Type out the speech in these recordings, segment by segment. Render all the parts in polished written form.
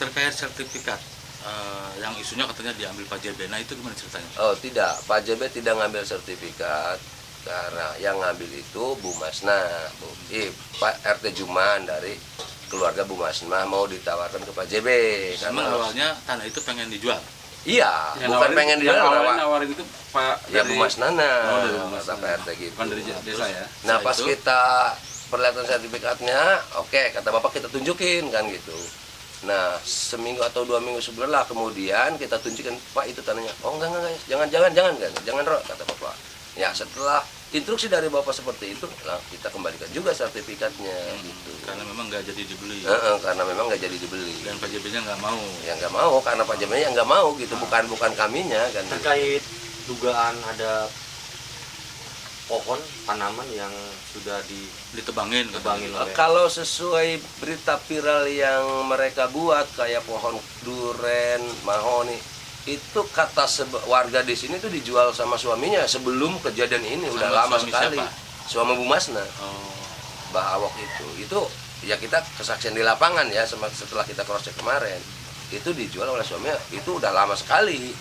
terkait sertifikat yang isunya katanya diambil Pak JB, nah itu gimana ceritanya? Oh tidak, Pak JB tidak ngambil sertifikat karena yang ngambil itu Bu Masna, Pak RT Juman dari keluarga Bu Masna mau ditawarkan ke Pak JB. Karena awalnya tanah itu pengen dijual. Iya, yang bukan nawarin, pengen dijual. Yang nawarin itu Pak ya Bu Mas Nana, dari Bu Mas kata Pak RT gitu. Bukan dari desa ya. Nah pas itu, kita perlihatkan sertifikatnya, oke, kata Bapak kita tunjukin kan gitu. Nah seminggu atau 2 minggu sebelum lah kemudian kita tunjukkan, Pak itu tanahnya. Oh enggak jangan Roh, kata Bapak. Ya setelah instruksi dari Bapak seperti itu, nah, kita kembalikan juga sertifikatnya gitu. Karena memang nggak jadi dibeli. Karena memang nggak jadi dibeli. Dan Pak JB-nya nggak mau. Ya nggak mau, karena Pak JB-nya nggak mau gitu, bukan kaminya kan. Terkait dugaan ada pohon tanaman yang sudah ditebangin oleh Kalau sesuai berita viral yang mereka buat kayak pohon duren, mahoni, itu kata warga di sini tuh dijual sama suaminya sebelum kejadian ini. Udah lama sekali. Siapa? Suami Bu Masna. Oh. Mbah Awok itu ya kita kesaksian di lapangan ya, setelah kita cross check kemarin, itu dijual oleh suaminya, itu udah lama sekali.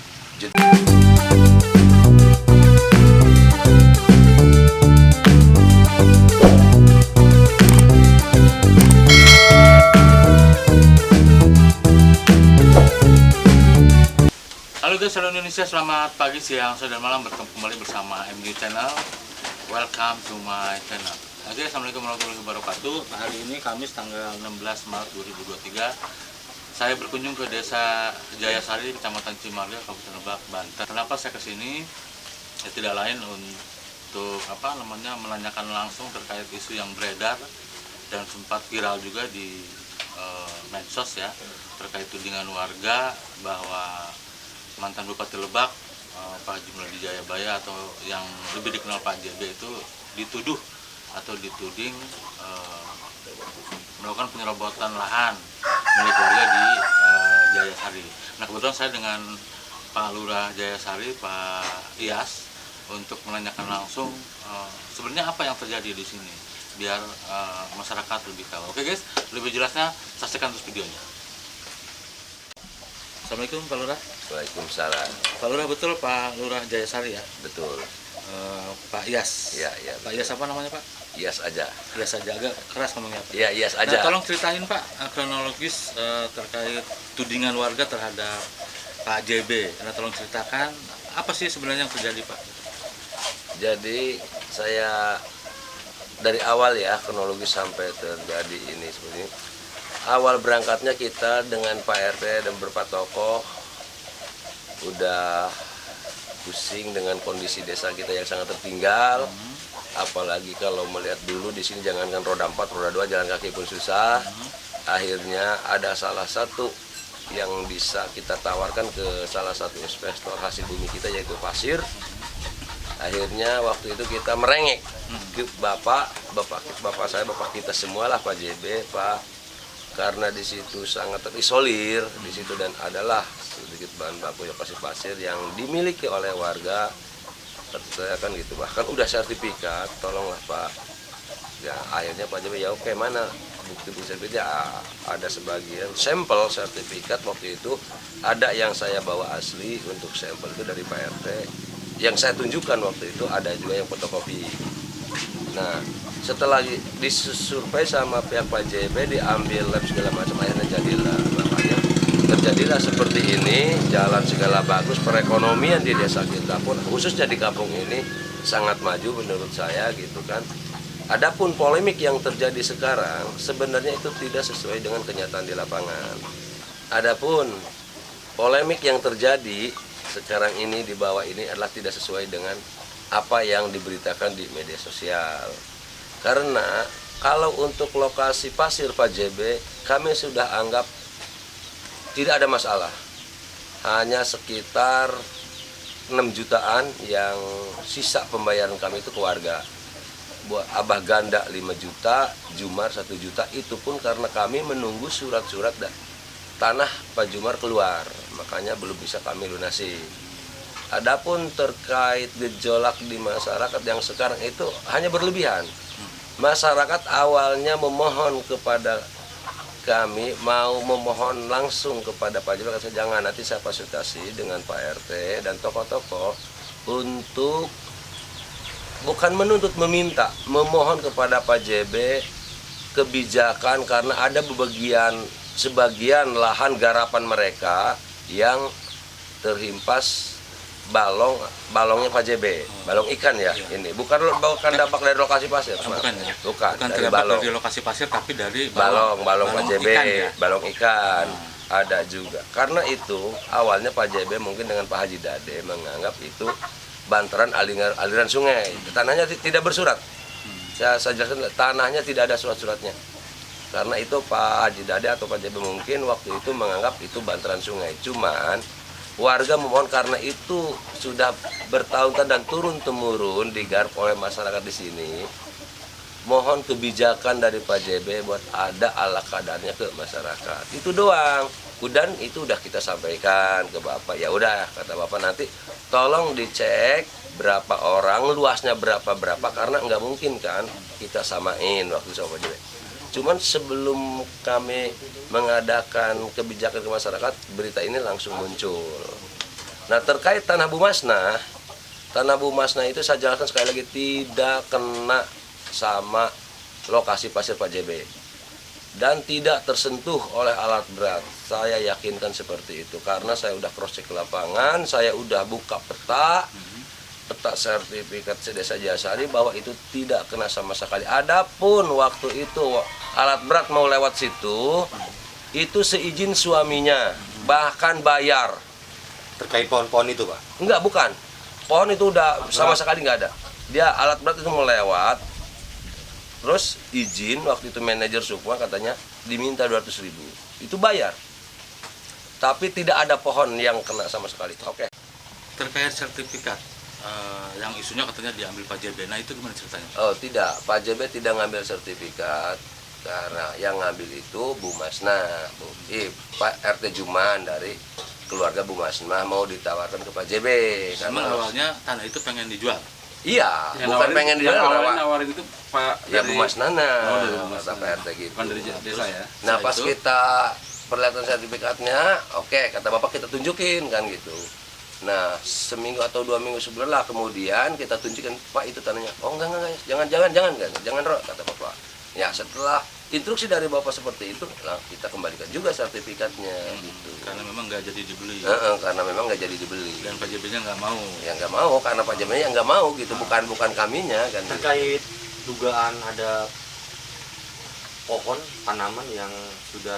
Halo guys, seluruh Indonesia, selamat pagi, siang, sore, dan malam. Bertemu kembali bersama MU Channel. Welcome to my channel. Oke, assalamualaikum warahmatullahi wabarakatuh. Hari ini Kamis tanggal 16 Maret 2023. Saya berkunjung ke Desa Jayasari, Kecamatan Cimarga, Kabupaten Lebak, Banten. Kenapa saya kesini? Ya tidak lain untuk menanyakan langsung terkait isu yang beredar dan sempat viral juga di medsos ya, terkait tudingan warga bahwa mantan Bupati Lebak, Pak Jumladi Jayabaya atau yang lebih dikenal Pak JB itu dituduh atau dituding melakukan penyerobotan lahan milik warga di Jayasari. Nah kebetulan saya dengan Pak Lurah Jayasari, Pak Iyas, untuk menanyakan langsung sebenarnya apa yang terjadi di sini biar masyarakat lebih tahu. Oke guys, lebih jelasnya saksikan terus videonya. Assalamualaikum Pak Lurah. Waalaikumsalam. Pak Lurah, betul Pak Lurah Jayasari ya? Betul. Pak Iyas. Iya. Pak Iyas apa namanya Pak? Iyas aja. Iyas aja, agak keras ngomongnya Pak. Iya, Iyas aja. Nah, tolong ceritain Pak kronologis terkait tudingan warga terhadap Pak JB. Karena tolong ceritakan apa sih sebenarnya yang terjadi Pak? Jadi saya dari awal ya kronologis sampai terjadi ini seperti ini. Awal berangkatnya kita dengan Pak RT dan beberapa tokoh udah pusing dengan kondisi desa kita yang sangat tertinggal. Apalagi kalau melihat dulu di sini jangankan roda 4, roda 2 jalan kaki pun susah. Akhirnya ada salah satu yang bisa kita tawarkan ke salah satu investor hasil bumi kita yaitu pasir. Akhirnya waktu itu kita merengek ke bapak saya, bapak kita semualah, Pak JB, Pak, karena di situ sangat terisolir di situ dan adalah sedikit bahan baku ya pasir yang dimiliki oleh warga. Saya kan gitu, bahkan udah sertifikat, tolonglah Pak. Ya akhirnya Pak JB ya oke, mana bukti sertifikatnya? Ada sebagian sampel sertifikat waktu itu ada yang saya bawa asli untuk sampel itu dari Pak RT. Yang saya tunjukkan waktu itu ada juga yang fotokopi. Nah setelah disurvei sama pihak Pak JB, diambil lab segala macam, akhirnya terjadilah seperti ini. Jalan segala bagus, perekonomian di desa kita pun khususnya di kampung ini sangat maju menurut saya gitu kan. Adapun polemik yang terjadi sekarang sebenarnya itu tidak sesuai dengan kenyataan di lapangan. Adapun polemik yang terjadi sekarang ini di bawah ini adalah tidak sesuai dengan apa yang diberitakan di media sosial. Karena kalau untuk lokasi pasir Pak JB, kami sudah anggap tidak ada masalah. Hanya sekitar 6 jutaan yang sisa pembayaran kami itu ke warga. Buat Abah Ganda 5 juta, Jumar 1 juta, itu pun karena kami menunggu surat-surat tanah Pak Jumar keluar. Makanya belum bisa kami lunasi. Adapun terkait gejolak di masyarakat yang sekarang itu hanya berlebihan. Masyarakat awalnya memohon kepada kami mau memohon langsung kepada Pak JB, kata saya, jangan, nanti saya konsultasi dengan Pak RT dan tokoh-tokoh untuk bukan menuntut, meminta, memohon kepada Pak JB kebijakan, karena ada sebagian lahan garapan mereka yang terhimpas balongnya Pak JB, balong ikan ya. Ini bukan dampak dari lokasi pasir, Bukan ya? bukan dari terdampak balong. dari lokasi pasir, tapi dari balong Pak JB, ikan ya? balong ikan ada juga. Karena itu awalnya Pak JB mungkin dengan Pak Haji Dade menganggap itu bantaran aliran sungai. Tanahnya tidak bersurat. Saya jelaskan, tanahnya tidak ada surat-suratnya. Karena itu Pak Haji Dade atau Pak JB mungkin waktu itu menganggap itu bantaran sungai. Cuman warga memohon karena itu sudah bertahun-tahun dan turun-temurun digarap oleh masyarakat di sini. Mohon kebijakan dari Pak JB buat ada ala kadarnya ke masyarakat. Itu doang. Dan itu udah kita sampaikan ke Bapak. Ya udah, kata Bapak, nanti tolong dicek berapa orang, luasnya berapa karena nggak mungkin kan kita samain waktu sama Pak JB. Cuman sebelum kami mengadakan kebijakan ke masyarakat, berita ini langsung muncul. Nah, terkait Tanah Bu Masna itu saya jelaskan sekali lagi, tidak kena sama lokasi pasir Pak JB dan tidak tersentuh oleh alat berat. Saya yakinkan seperti itu karena saya udah cross check ke lapangan, saya udah buka peta sertifikat Desa Jayasari bahwa itu tidak kena sama sekali. Adapun waktu itu alat berat mau lewat situ, itu seizin suaminya, bahkan bayar. Terkait pohon-pohon itu, Pak? Enggak, bukan. Pohon itu udah sama sekali nggak ada. Dia alat berat itu mau lewat, terus izin, waktu itu manajer Sukma katanya diminta 200.000. Itu bayar. Tapi tidak ada pohon yang kena sama sekali. Oke. Terkait sertifikat yang isunya katanya diambil Pak JB. Nah, itu gimana ceritanya? Oh, tidak. Pak JB tidak ngambil sertifikat karena yang ngambil itu Bu Masna, Pak RT Juman dari keluarga Bu Masna mau ditawarkan ke Pak JB. Memang awalnya tanah itu pengen dijual. Iya, bukan pengen yang dijual. awalnya nawarin itu Pak Ya Bu Mas Nana, Oh, dari Bu Mas kata Nana. Pak RT gitu. Bukan dari desa ya. Nah, Setelah pas itu? kita perlihatkan sertifikatnya, oke, kata Bapak kita tunjukin kan gitu. Nah, seminggu atau 2 minggu sebelum lah kemudian kita tunjukkan, Pak itu tanahnya. Oh enggak, jangan Roh, kata Bapak. Ya setelah instruksi dari Bapak seperti itu, nah, kita kembalikan juga sertifikatnya gitu. Karena memang nggak jadi dibeli. Karena memang nggak jadi dibeli. Dan Pak JB-nya nggak mau. Ya nggak mau, karena Pak Jamannya yang nggak mau gitu, bukan kaminya kan. Terkait dugaan ada pohon tanaman yang sudah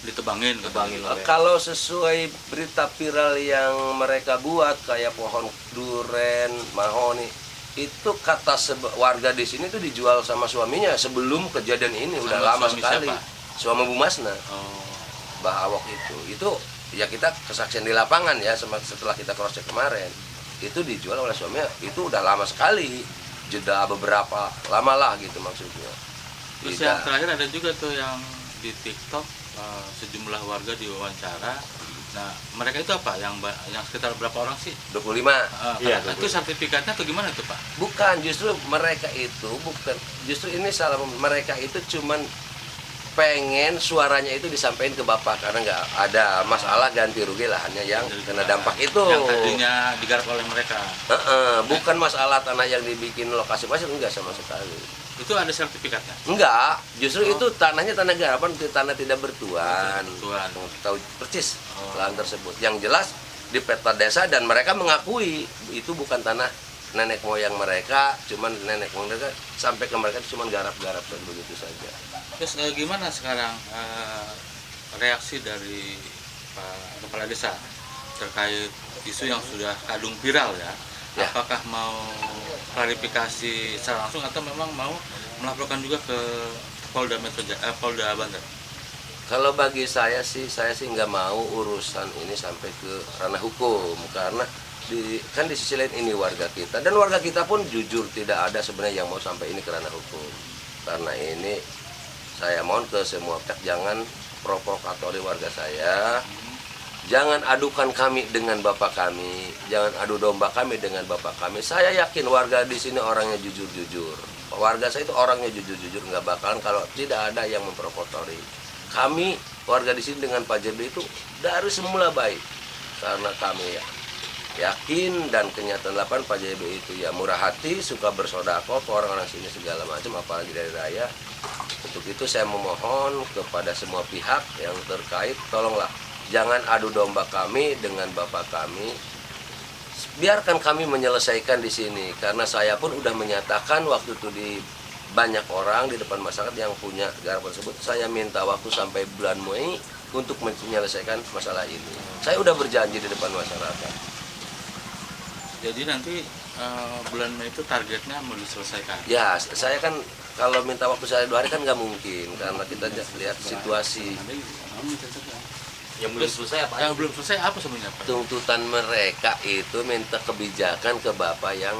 Ditebangin. ditebangin oleh Kalau sesuai berita viral yang mereka buat kayak pohon duren, mahoni, itu kata warga di sini tuh dijual sama suaminya sebelum kejadian ini. Udah Sama lama suami sekali. siapa? Suami Bu Masna, Oh, Mbah Awok itu ya kita kesaksian di lapangan ya setelah kita cross check kemarin. Itu dijual oleh suaminya, itu udah lama sekali. Jeda beberapa lama lah gitu maksudnya. terus Tidak. yang terakhir ada juga tuh yang di TikTok sejumlah warga diwawancara. Nah, mereka itu apa? Yang sekitar berapa orang sih? 25. Iya, Itu sertifikatnya tuh gimana tuh Pak? Bukan, justru mereka itu justru ini salah, mereka itu cuman pengen suaranya itu disampaikan ke Bapak karena nggak ada masalah ganti rugi lahannya yang kena dampak itu. Yang tadinya digarap oleh mereka. Bukan masalah tanah yang dibikin lokasi pasir, enggak sama sekali. Itu ada sertifikatnya. Enggak, justru itu tanahnya tanah garapan, tanah tidak bertuan. Bertuan. Tahu persis lahan tersebut. Yang jelas di peta desa dan mereka mengakui itu bukan tanah nenek moyang mereka, cuman nenek moyang mereka sampai ke mereka cuman garap-garap dan begitu saja. Terus gimana sekarang reaksi dari Pak Kepala Desa terkait isu yang sudah kadung viral ya? Ya. Apakah mau klarifikasi secara langsung atau memang mau melaporkan juga ke Polda Polda Banten? Kalau bagi saya sih nggak mau urusan ini sampai ke ranah hukum karena kan di sisi lain ini warga kita dan warga kita pun jujur tidak ada sebenarnya yang mau sampai ini ke ranah hukum. Karena ini saya mohon ke semua pihak jangan provokatori warga saya. Jangan adukan kami dengan bapak kami, jangan adu domba kami dengan bapak kami. Saya yakin warga di sini orangnya jujur-jujur. Warga saya itu orangnya jujur-jujur, nggak bakalan kalau tidak ada yang memprovokatori. kami warga di sini dengan Pak JB itu dari semula baik, karena kami yakin dan kenyataan lapangan Pak JB itu ya murah hati, suka bersodako ke orang-orang sini segala macam, apalagi dari raya. Untuk itu saya memohon kepada semua pihak yang terkait, tolonglah jangan adu domba kami dengan bapak kami. Biarkan kami menyelesaikan di sini, karena saya pun udah menyatakan waktu itu di banyak orang di depan masyarakat yang punya garapan tersebut, saya minta waktu sampai bulan Mei untuk menyelesaikan masalah ini. Saya udah berjanji di depan masyarakat. Jadi nanti bulan Mei itu targetnya mau diselesaikan. Ya, saya kan kalau minta waktu saya 2 hari kan nggak mungkin, karena kita lihat situasi. Yang belum selesai apa? Yang belum selesai apa sebenarnya, Pak? Tuntutan mereka itu minta kebijakan ke bapak yang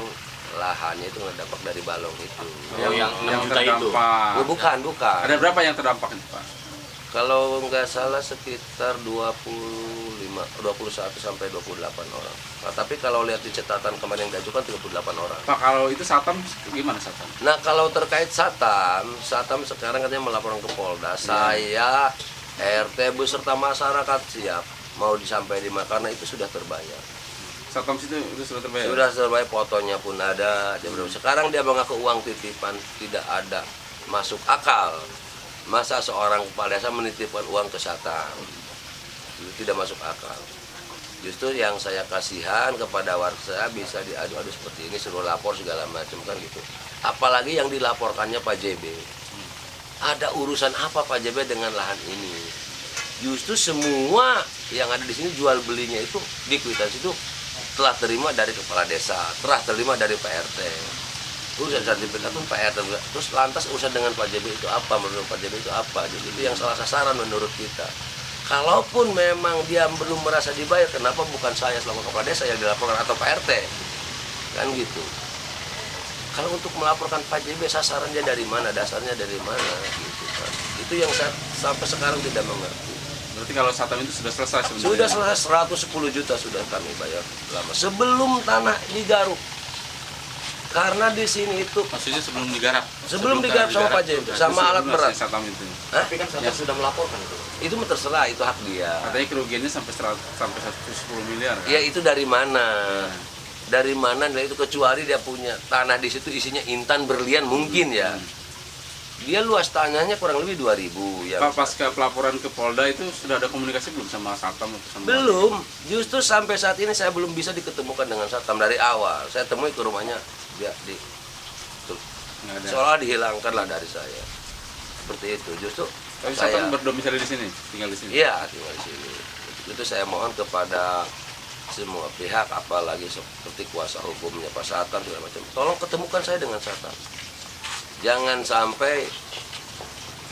lahannya itu ngedampak dari balong itu. Oh, yang 6 juta itu. terdampak. Oh, bukan. Ada berapa yang terdampak itu, Pak? Kalau nggak salah sekitar 21 sampai 28 orang. Nah, tapi kalau lihat di catatan kemarin yang diajukan 38 orang. Pak, kalau itu Satam gimana Satam? Nah, kalau terkait Satam sekarang katanya melaporkan ke Polda. Saya RT beserta masyarakat siap mau disampaikan di mana, karena itu sudah terbayar. Satam situ itu sudah terbayar. Sudah terbayar, fotonya pun ada. Sekarang dia mengaku uang titipan, tidak ada, masuk akal. Masa seorang kepala desa menitipkan uang ke Satam? Itu tidak masuk akal. Justru yang saya kasihan kepada warga saya bisa diadu-adu seperti ini, suruh lapor segala macam kan gitu. Apalagi yang dilaporkannya Pak JB. Ada urusan apa Pak JB dengan lahan ini? Justru semua yang ada di sini jual belinya itu di kwitansi itu telah terima dari kepala desa, telah terima dari Pak RT. Urusan sertifikat pun Pak RT. Terus lantas urusan dengan Pak JB itu apa? Menurut Pak JB itu apa? Jadi itu yang salah sasaran menurut kita. Kalaupun memang dia belum merasa dibayar, kenapa bukan saya selaku kepala desa yang dilaporkan atau Pak RT? Kan gitu. Kalau untuk melaporkan Pak JB sasarannya dari mana, dasarnya dari mana gitu kan. Itu yang saya sampai sekarang tidak mengerti. Berarti kalau Satam itu sudah selesai sebenarnya. Sudah selesai, 110 juta sudah kami bayar lama sebelum tanah digaruk. Karena di sini itu Maksudnya sebelum digarap. sebelum digarap sama Pak JB, Sudah, sama itu alat lunas berat. ya Satam itu. Hah? Tapi kan Satam sudah melaporkan itu. Itu terserah, itu hak dia. Katanya kerugiannya sampai 110 miliar. Kan? Ya itu dari mana? Dari mana nilai itu, kecuali dia punya tanah di situ isinya intan berlian mungkin ya. Dia luas tanahnya kurang lebih 2000 ya. Pak, pasca pelaporan ke Polda itu sudah ada komunikasi belum sama Satam atau sama Belum, justru sampai saat ini saya belum bisa diketemukan dengan Satam dari awal. Saya temui ke rumahnya, dia Nggak ada. seolah dihilangkan lah dari saya. Seperti itu, justru Tapi saya, Satam berdomisili di sini, tinggal di sini. iya tinggal di sini. Itu saya mohon kepada semua pihak, apalagi seperti kuasa hukumnya Pak Satam segala macam, tolong ketemukan saya dengan Satam. Jangan sampai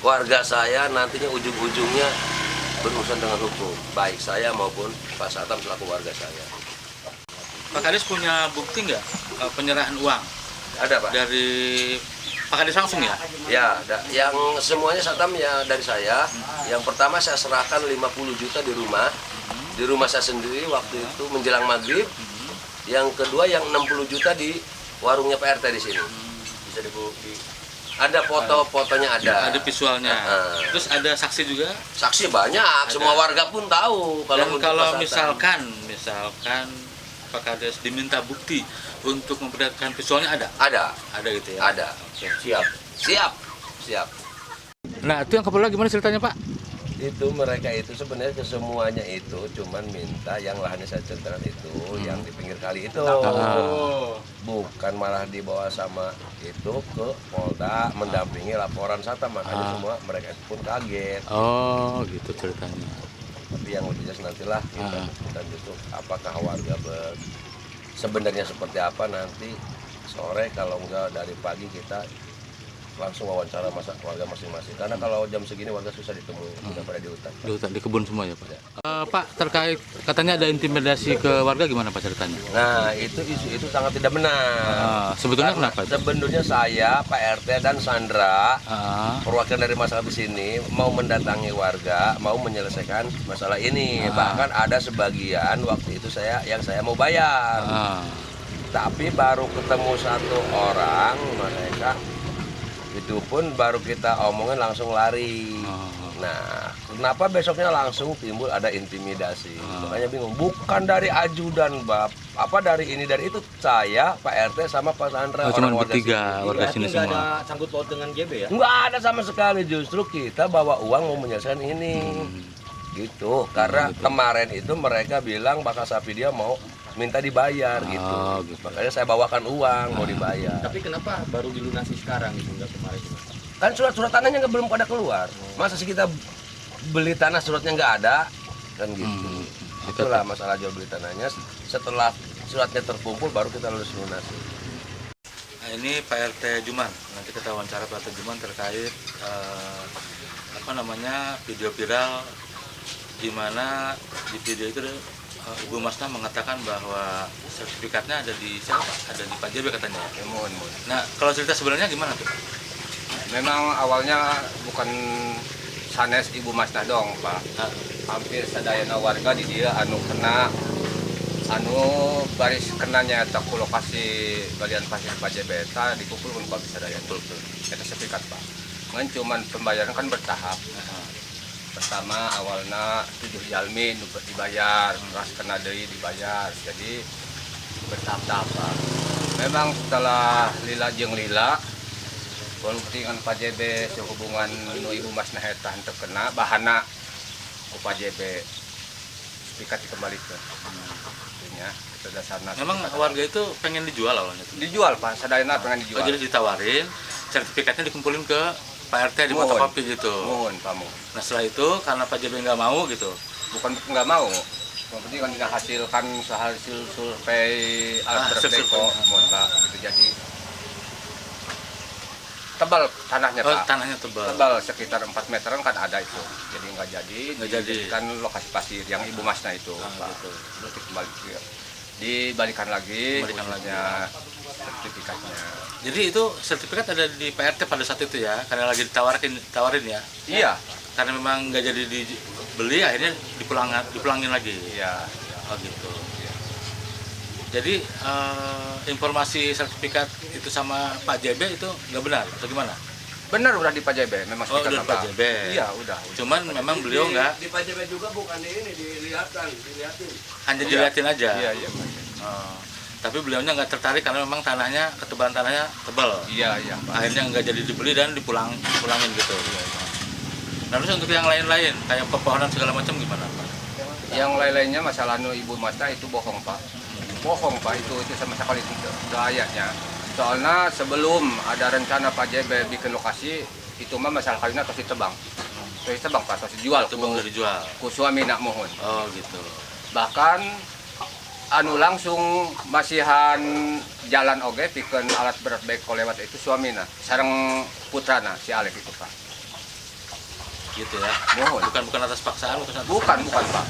warga saya nantinya ujung-ujungnya berurusan dengan hukum, baik saya maupun Pak Satam selaku warga saya. Pak Kades punya bukti nggak penyerahan uang Ada Pak? dari Pak Kades langsung ya? Ya, yang semuanya Satam ya dari saya. Yang pertama saya serahkan 50 juta di rumah saya sendiri waktu itu menjelang maghrib. Yang kedua yang 60 juta di warungnya Pak RT di sini. Bisa ada foto-fotonya ada. Ada visualnya. Terus ada saksi juga. Saksi banyak, semua warga pun tahu. Dan untuk kalau Pak Satam. misalkan Pak Kades diminta bukti untuk memperlihatkan visualnya ada? Ada gitu ya? Ada. Oke. Siap. Nah itu yang kepala gimana ceritanya Pak? Itu mereka itu sebenarnya kesemuanya itu cuman minta yang lahannya saya ceritakan itu yang di pinggir kali itu. Bukan malah dibawa sama itu ke Polda mendampingi laporan Satam, makanya semua mereka itu pun kaget. Oh gitu ceritanya. Tapi yang lebih jelas nantilah kita itu apakah warga sebenarnya seperti apa nanti sore, kalau enggak dari pagi kita langsung wawancara warga masing-masing. Karena kalau jam segini warga susah ditemui, sudah pada di hutan. Di kebun semua ya Pak? Pak, terkait katanya ada intimidasi ke warga, gimana Pak ceritanya? Nah itu isu itu sangat tidak benar. Sebetulnya Karena kenapa itu? Sebenarnya saya, Pak RT dan Sandra, Ah, perwakilan dari masyarakat di sini mau mendatangi warga, mau menyelesaikan masalah ini. Bahkan ada sebagian waktu itu saya mau bayar, ah, tapi baru ketemu satu orang mereka Itu pun baru kita omongin langsung lari. Nah, kenapa besoknya langsung timbul ada intimidasi? Makanya bingung. Bukan dari ajudan, Bab. Apa dari ini dari itu? Saya, Pak RT sama Pak Sandra. Cuma orang bertiga warga Berarti sini nggak ada semua. sangkut paut dengan JB ya? Nggak ada sama sekali. Justru kita bawa uang mau menyelesaikan ini. Gitu. Karena kemarin itu mereka bilang bakal sapi dia mau minta dibayar gitu. Gitu. Makanya saya bawakan uang mau dibayar. Tapi kenapa baru dilunasi sekarang gitu, nggak kemarin? Kan surat-surat tanahnya belum pada keluar. Masa sih kita beli tanah suratnya nggak ada? Kan gitu. Itulah masalah jual beli tanahnya. Setelah suratnya terkumpul baru kita lulus lunasi. Nah, ini Pak RT Juman. Nanti kita wawancara Pak RT Juman terkait video viral di mana di video itu Ibu Masna mengatakan bahwa sertifikatnya ada di siapa? Ada di Pak JB katanya. Ya, mohon. Nah, kalau cerita sebenarnya gimana tuh? Memang awalnya bukan sanes Ibu Masna dong, Pak. Hampir sadayana warga di dia anu baris kenanya tak ku lokasi bagian pasir Pak Jebeta dikumpul untuk bisa daya betul. Itu sertifikat, Pak. Ngan cuman pembayaran kan bertahap. Pertama awalnya 7 jalmi dibayar, ras kena deui dibayar. Jadi bertahap-tahap, Pak. Memang setelah lila jeung lila dengan Pak JB sehubungan nu Ibu Masna eta henteu kena bahana ku Pak JB sertifikat dikembalikan. Itunya itu dasarna. Memang warga itu pengen dijual awalnya tuh. Dijual, Pak, sadayana pengen dijual. Oh, jadi ditawarin, sertifikatnya dikumpulin ke Pak RT di Mohon. fotokopi gitu. Mohon, kamu. Nah setelah itu karena Pak JB nggak mau gitu. Bukan nggak mau. Yang penting kan dihasilkan hasil survei alat hasil Beko, survei. mohon, Pak. Gitu, jadi tebal tanahnya, Oh, Pak. tanahnya tebal. Tebal sekitar 4 meteran kan ada itu. Jadi nggak jadi. Nggak jadi. Kan lokasi pasir yang Ibu Masna itu, Pak. Gitu. Terus dibalikan lagi, Dibalikan khususnya sertifikatnya. Jadi itu sertifikat ada di Pak RT pada saat itu ya, karena lagi ditawarin ya. Iya, Karena memang nggak jadi dibeli, akhirnya dipulangin lagi. iya. Oh gitu. Jadi informasi sertifikat itu sama Pak JB itu nggak benar atau gimana? Benar udah di Pak JB, memang Oh, sertifikat udah Pak Pak. JB. Iya, udah. Cuman memang beliau nggak Di Pajabet juga bukan di ini, dilihatin. hanya dilihatin aja. Iya, iya. Oh, tapi beliaunya nggak tertarik karena memang ketebalan tanahnya tebal. Iya, iya, Pak. Akhirnya nggak jadi dibeli dan dipulangin gitu. Nah, terus untuk yang lain-lain kayak pepohonan segala macam gimana Pak? Yang lain-lainnya masalah nu Ibu Masna itu bohong, Pak. Bohong, Pak, itu sama sekali tidak ayatnya. Soalnya sebelum ada rencana Pak JB bikin lokasi, itu mah masalah kawinnya terus ditebang. Terus ditebang, Pak, terus dijual. Itu bang dari jual. Ku suami nak mohon. Oh gitu. Bahkan anu langsung masihan jalan oge pikeun alat berat baik lewat itu suamina sareng putrana si Alek itu, Pak. Gitu ya. Mohon. Bukan atas paksaan atau atas Bukan, Pak.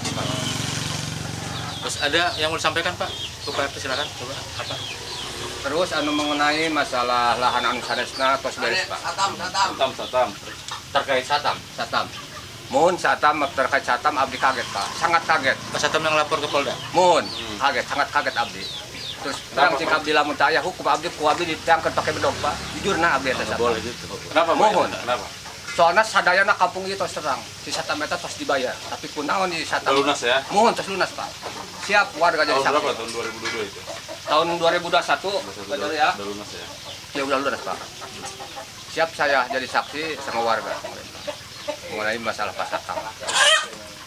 Terus ada yang mau disampaikan Pak? Ke Pak RT silakan coba apa? Terus anu mengenai masalah lahan anu sanesna tos beres, Pak. Satam. Terkait Satam. Satam. Mohon Satam terkait Satam abdi kaget, Pak. Sangat kaget. Pak Satam yang lapor ke Polda. Mohon kaget, sangat kaget abdi. Terus terang cik abdi lamun taya hukum abdi ku abdi diangkat pakai bedog, Pak. Jujur na abdi eta Nggak Satam. boleh gitu. Kenapa, Pak? Mohon. Kenapa? Soalnya sadayana kampung itu terang. Si Satam eta tos dibayar, tapi kunaon di Satam. Lunas ya? Mohon tos lunas, Pak. Siap warga jadi Tahun berapa? saksi. Tahun 2022 itu? Tahun 2021, betul ya? Udah lunas ya? Ya udah lunas, Pak. Siap saya jadi saksi sama warga mengenai masalah Pak Satam.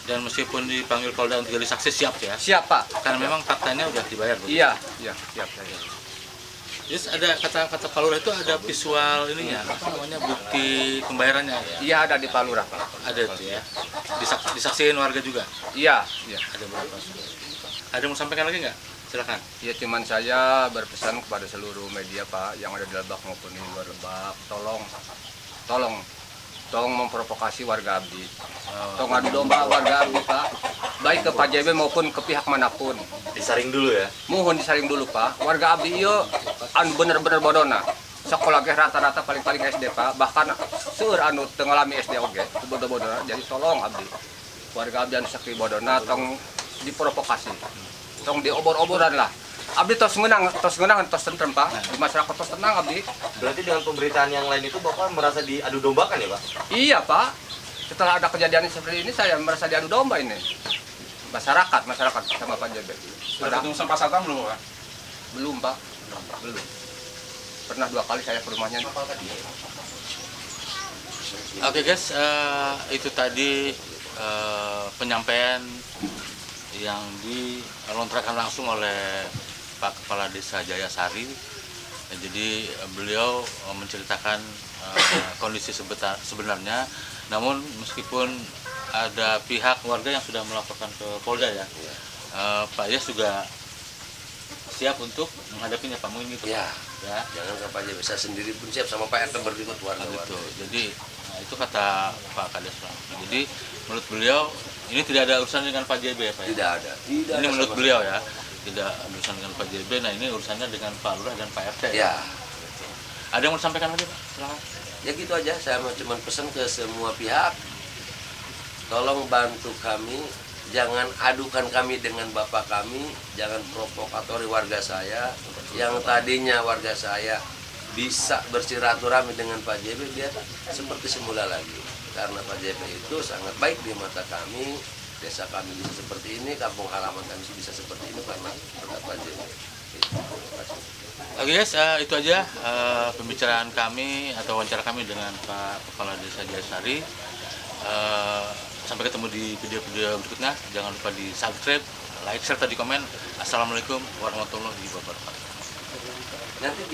Dan meskipun dipanggil Polda untuk jadi saksi siap ya. Siap, Pak. Karena memang faktanya udah dibayar. Bu. Iya, siap saya. Terus ada kata Pak Lurah itu ada visual ininya, apa namanya bukti pembayarannya ya. Iya ada di Palurah, Pak. Ada tuh ya. Disaksiin warga juga. Iya. Ada berapa? Ada yang mau sampaikan lagi nggak? Silakan. Ya cuman saya berpesan kepada seluruh media, Pak, yang ada di Lebak maupun di luar Lebak, tolong memprovokasi warga abdi. Tong adu domba warga abdi, Pak. Baik ke Pak JB maupun ke pihak manapun. Disaring dulu ya. Mohon disaring dulu, Pak. Warga abdi ieu anu bener-bener bodona. Sekolah ge rata-rata paling SD, Pak. Bahkan seueur anu teu ngalami SD oge, bodoh-bodona. Jadi tolong abdi. Warga abdi anu sakti bodona tong diprovokasi. Tong diobor-oboran lah. Abdi tos ngeunang, tos tentrem Pak. Di masyarakat tos tenang abdi. Berarti dengan pemberitaan yang lain itu Bapak merasa diadu dombakan ya Pak? Iya Pak. Setelah ada kejadian seperti ini saya merasa diadu domba ini. Masyarakat sama Pak JB. Sudah ketemu sama Pak Satpam belum Pak? Belum Pak. Belum. Pernah 2 kali saya ke rumahnya. Oke guys, itu tadi penyampaian yang dilontarkan langsung oleh Pak Kepala Desa Jayasari. Jadi beliau menceritakan kondisi sebenarnya, namun meskipun ada pihak warga yang sudah melaporkan ke Polda ya, Pak Yas juga siap untuk menghadapinya Pak Muin itu. Ya, Ya, jangan Pak JB, saya sendiri pun siap sama Pak RT berikut warga-warga. gitu. Jadi itu kata Pak Kades. Jadi menurut beliau ini tidak ada urusan dengan Pak JB ya Pak. Ya? Tidak ada. Tidak Ini ada menurut sama beliau ya, tidak ada urusan dengan Pak JB. Nah ini urusannya dengan Pak Lurah dan Pak RT. Ya, Ada yang mau disampaikan lagi Pak? Silakan. ya gitu aja. Saya mau cuma pesan ke semua pihak, tolong bantu kami, jangan adukan kami dengan bapak kami, jangan provokatori warga saya. Yang tadinya warga saya bisa bersilaturahmi dengan Pak JB, dia seperti semula lagi. Karena Pak JB itu sangat baik di mata kami, desa kami bisa seperti ini, kampung halaman kami bisa seperti ini karena berkat Pak JB. Oke guys, itu aja pembicaraan kami atau wawancara kami dengan Pak Kepala Desa Jayasari. Sampai ketemu di video-video berikutnya. Jangan lupa di subscribe, like, share, dan di komen. Assalamualaikum warahmatullahi wabarakatuh. Nanti